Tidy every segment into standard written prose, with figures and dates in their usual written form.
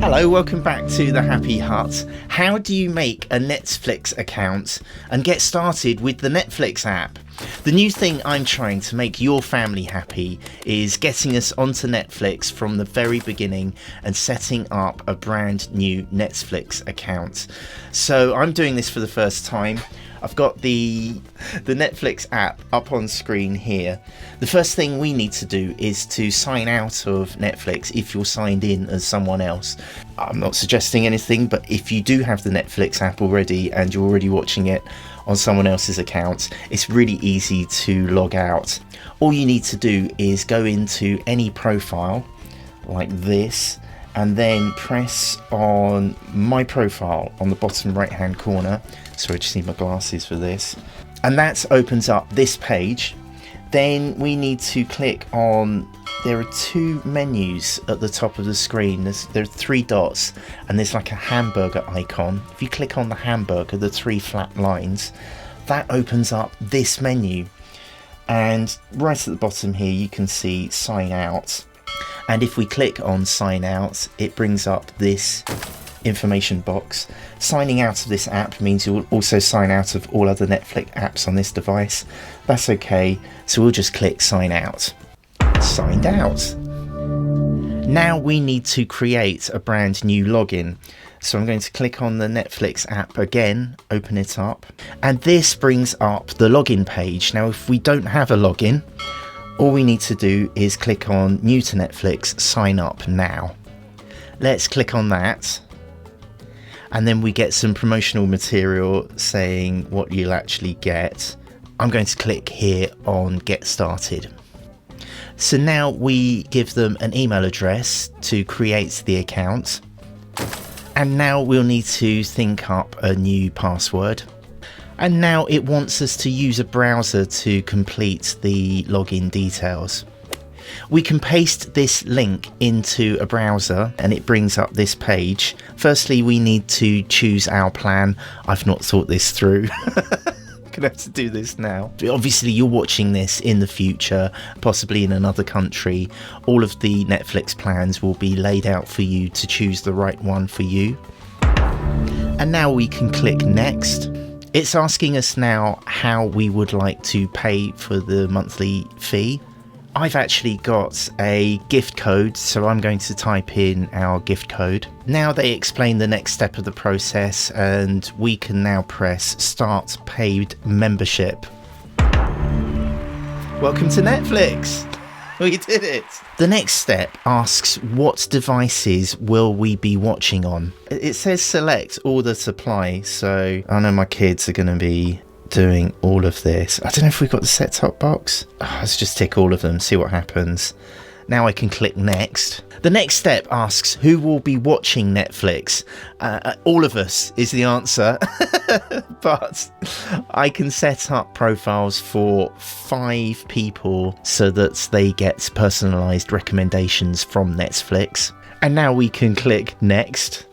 Hello, welcome back to the Happy Hut. How do you make a Netflix account and get started with the Netflix app? The new thing I'm trying to make your family happy is getting us onto Netflix from the very beginning and setting up a brand new Netflix account. So I'm doing this for the first time. I've got the Netflix app up on screen here. The first thing we need to do is to sign out of Netflix if you're signed in as someone else. I'm not suggesting anything, but if you do have the Netflix app already and you're already watching it on someone else's account, it's really easy to log out. All you need to do is go into any profile like this and then press on my profile on the bottom right hand corner. Sorry, I just need my glasses for this. And that opens up this page. Then we need to click on, there are two menus at the top of the screen. There are three dots and there's like a hamburger icon. If you click on the hamburger, the three flat lines, that opens up this menu. And right at the bottom here, you can see sign out. And if we click on sign out, it brings up this information box. Signing out of this app means you'll also sign out of all other Netflix apps on this device. That's okay, so we'll just click sign out. Signed out. Now we need to create a brand new login. So I'm going to click on the Netflix app again, open it up, and this brings up the login page. Now if we don't have a login, all we need to do is click on new to Netflix, sign up now. Let's click on that. And then we get some promotional material saying what you'll actually get. I'm going to click here on get started. So now we give them an email address to create the account. And now we'll need to think up a new password. And now it wants us to use a browser to complete the login details. We can paste this link into a browser and it brings up this page. Firstly, we need to choose our plan. I've not thought this through. Gonna have to do this now. Obviously, you're watching this in the future, possibly in another country. All of the Netflix plans will be laid out for you to choose the right one for you. And now we can click next. It's asking us now how we would like to pay for the monthly fee. I've actually got a gift code, so I'm going to type in our gift code. Now they explain the next step of the process and we can now press start paid membership. Welcome to Netflix! We did it! The next step asks what devices will we be watching on. It says select order to apply, so I know my kids are going to be doing all of this. I don't know if we've got the set-top box. Let's just tick all of them, see what happens. Now I can click next. The next step asks who will be watching Netflix. All of us is the answer, but I can set up profiles for 5 people so that they get personalised recommendations from Netflix. And now we can click next.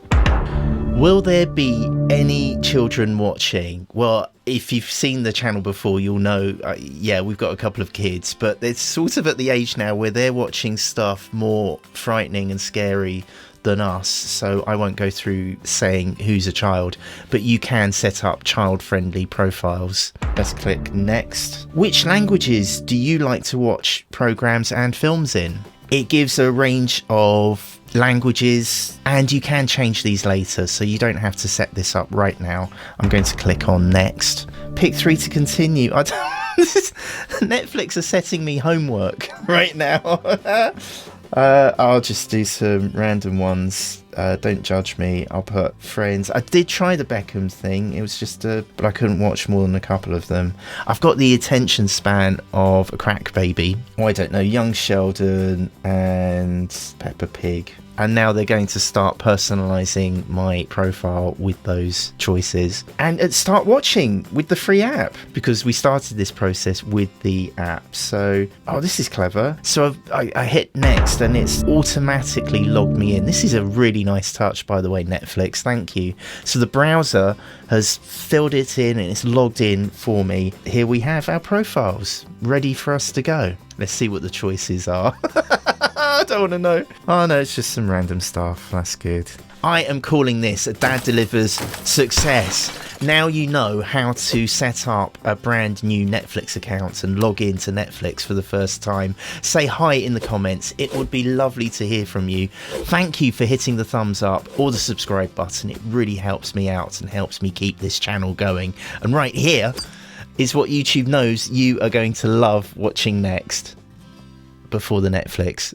Will there be any children watching? Well, if you've seen the channel before, you'll know, yeah, we've got a couple of kids, but it's sort of at the age now where they're watching stuff more frightening and scary than us, so I won't go through saying who's a child, but you can set up child-friendly profiles. Let's click next. Which languages do you like to watch programs and films in? It gives a range of languages and you can change these later, so you don't have to set this up right now. I'm going to click on next. Pick 3 to continue. Netflix are setting me homework right now. I'll just do some random ones. Don't judge me. I'll put friends. I did try the Beckham thing. It was just but I couldn't watch more than a couple of them. I've got the attention span of a crack baby. Oh, I don't know. Young Sheldon and Peppa Pig. And now they're going to start personalising my profile with those choices and start watching with the free app, because we started this process with the app. So, oh, this is clever. So I hit next and it's automatically logged me in. This is a really nice touch, by the way, Netflix. Thank you. So the browser has filled it in and it's logged in for me. Here we have our profiles ready for us to go. Let's see what the choices are. don't want to know. Oh no, it's just some random stuff. That's good. I am calling this a Dad Delivers success. Now you know how to set up a brand new Netflix account and log into Netflix for the first time. Say hi in the comments. It would be lovely to hear from you. Thank you for hitting the thumbs up or the subscribe button. It really helps me out and helps me keep this channel going. And right here is what YouTube knows you are going to love watching next before the Netflix.